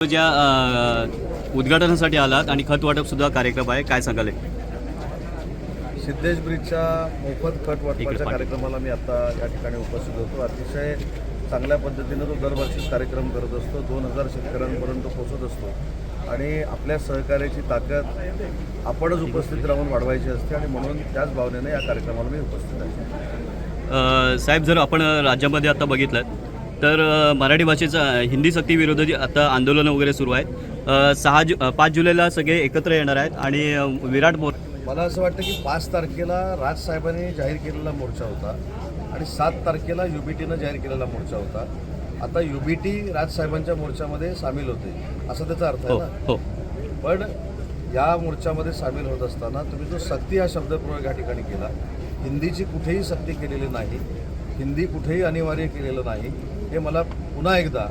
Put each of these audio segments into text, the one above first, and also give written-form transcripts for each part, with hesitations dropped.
ज्या उद्घाटनासाठी आलात आणि खत वाटप सुद्धा कार्यक्रम आहे, काय सांगाल? सिद्धेश ब्रिजच्या मोफत खत वाटपाच्या कार्यक्रमाला मी आता या ठिकाणी उपस्थित होतो. अतिशय चांगल्या पद्धतीनं तो दरवर्षी कार्यक्रम करत असतो. 2000 शेतकऱ्यांपर्यंत पोहोचत असतो आणि आपल्या सहकार्याची ताकद आपणच उपस्थित राहून वाढवायची असते आणि म्हणून त्याच भावनेने या कार्यक्रमाला मी उपस्थित आहे. साहेब, जर आपण राज्यामध्ये आता बघितलं तर मराठी भाषेचा हिंदी सक्ती विरोधाची आता आंदोलनं वगैरे सुरू आहेत. 5 जुलैला सगळे एकत्र येणार आहेत आणि विराट मला असं वाटतं की 5 तारखेला राजसाहेबांनी जाहीर केलेला मोर्चा होता आणि 7 तारखेला UBTनं जाहीर केलेला मोर्चा होता. आता UBT राजसाहेबांच्या मोर्चामध्ये सामील होते असा त्याचा अर्थ आहे ना. हो. पण या मोर्चामध्ये सामील होत असताना तुम्ही जो सक्ती हा शब्दप्रयोग या ठिकाणी केला, हिंदीची कुठेही सक्ती केलेली नाही, हिंदी कुठेही अनिवार्य केलेलं नाही, हे मला पुन्हा एकदा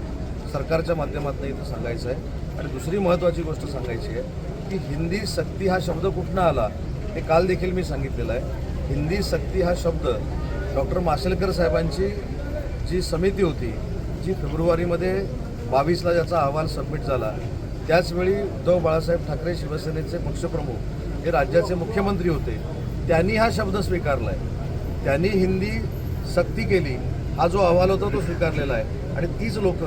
सरकारच्या माध्यमातून इथं सांगायचं आहे. आणि दुसरी महत्त्वाची गोष्ट सांगायची आहे की हिंदी सक्ती हा शब्द कुठनं आला हे काल देखील मी सांगितलेलं आहे. हिंदी सक्ती हा शब्द डॉक्टर माशेलकर साहेबांची जी समिती होती, जी फेब्रुवारीमध्ये 22ला ज्याचा अहवाल सबमिट झाला, त्याचवेळी उद्धव बाळासाहेब ठाकरे शिवसेनेचे पक्षप्रमुख हे राज्याचे मुख्यमंत्री होते, त्यांनी हा शब्द स्वीकारला आहे. त्यांनी हिंदी सक्ती केली, हा जो अहवाल होता तो स्वीकारलेला आहे आणि तीच लोक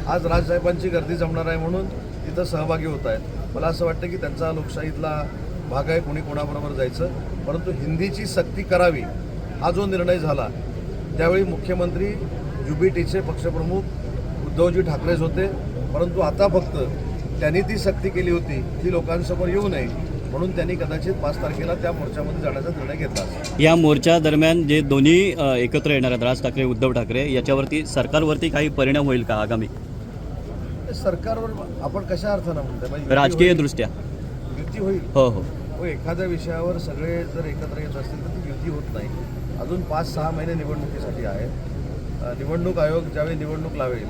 आज राजसाहेबांची गर्दी जमणार आहे म्हणून तिथं सहभागी होत आहेत. मला असं वाटतं की त्यांचा लोकशाहीतला भाग आहे, कोणी कोणाबरोबर जायचं, परंतु हिंदीची सक्ती करावी हा जो निर्णय झाला त्यावेळी मुख्यमंत्री UBTचे पक्षप्रमुख उद्धवजी ठाकरेच होते. परंतु आता फक्त त्यांनी ती सक्ती केली होती ती लोकांसमोर येऊ नये म्हणून त्यांनी कदाचित 5 तारखेला त्या मोर्चामध्ये जाण्याचा निर्णय घेतला. या मोर्चा दरम्यान जे दोन्ही एकत्र येणार आहेत, राज ठाकरे उद्धव ठाकरे, याच्यावरती सरकारवरती काही परिणाम होईल का आगामी? सरकारवर आपण कशा अर्थानं म्हणतो? राजकीय दृष्ट्या युती होईल. हो. एखाद्या विषयावर सगळे जर एकत्र येत असतील तर ती युती होत नाही. अजून 5-6 महिने निवडणुकीसाठी आहेत. निवडणूक आयोग ज्यावेळी निवडणूक लावेल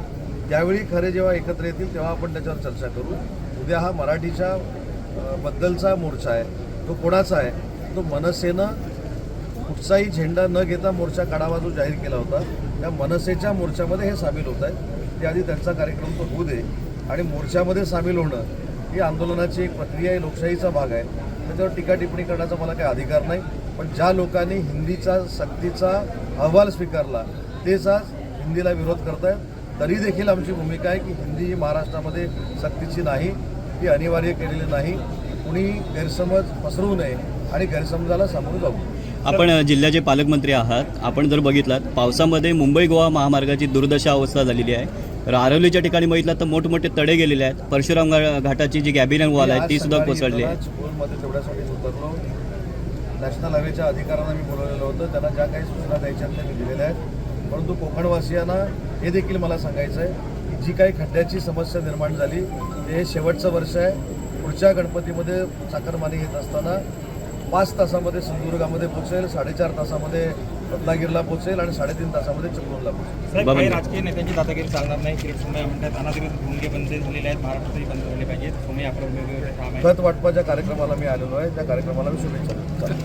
त्यावेळी खरे जेव्हा एकत्र येतील तेव्हा आपण त्याच्यावर चर्चा करू. उद्या हा मराठीच्या बद्दलचा मोर्चा आहे, तो कोणाचा आहे? तो मनसेनं कुठचाही झेंडा न घेता मोर्चा काढावा जो जाहीर केला होता, त्या मनसेच्या मोर्चामध्ये हे सामील होत आहे. त्याआधी त्यांचा कार्यक्रम तो होऊ दे आणि मोर्चामध्ये सामील होणं ही आंदोलनाची एक प्रक्रिया आहे, लोकशाहीचा भाग आहे. त्याच्यावर टीका टिप्पणी करण्याचा मला काही अधिकार नाही. पण ज्या लोकांनी हिंदीचा सक्तीचा अहवाल स्वीकारला तेच आज हिंदीला विरोध करत आहेत. तरी देखील आमची भूमिका आहे की हिंदी ही महाराष्ट्रामध्ये सक्तीची नाही, ती अनिवार्य केलेली नाही. कुणी गैरसमज पसरवू नये आणि गैरसमजाला सामोरं जाऊ. आपण जिल्ह्याचे पालकमंत्री आहात. आपण जर बघितलात पावसामध्ये मुंबई गोवा महामार्गाची दुर्दशा अवस्था झालेली आहे. आरवलीच्या ठिकाणी बघितलं तर मोठमोठे तडे गेलेले आहेत. परशुराम घाटाची जी गॅबिनन वॉल आहे ती सुद्धा कोसळली आहे. चिपळूणमध्ये तेवढ्यासाठीच उतरलो. नॅशनल हायवेच्या अधिकाऱ्यांना मी बोलवलेलं होतं, त्यांना ज्या काही सूचना द्यायच्या त्या मी दिलेल्या आहेत. परंतु कोकणवासियांना हे देखील मला सांगायचं आहे की जी काही खड्ड्याची समस्या निर्माण झाली ते शेवटचं वर्ष आहे. पुढच्या गणपतीमध्ये चाकरमानी येत असताना 5 तासामध्ये सिंधुदुर्गामध्ये पोहोचेल, 4.5 तासामध्ये रत्नागिरीला पोहोचेल आणि 3.5 तासामध्ये चिपळूणला पोहोचेल. काही राजकीय नेत्यांची दादागिरी चालणार नाही. किरीट म्हणतात अनाधिकृत भूमिके बंद झालेले आहेत, महाराष्ट्रातही बंद झाले पाहिजेत. तुम्ही आपलं खत वाटपाच्या कार्यक्रमाला मी आलेलो आहे, त्या कार्यक्रमाला मी शुभेच्छा देतो.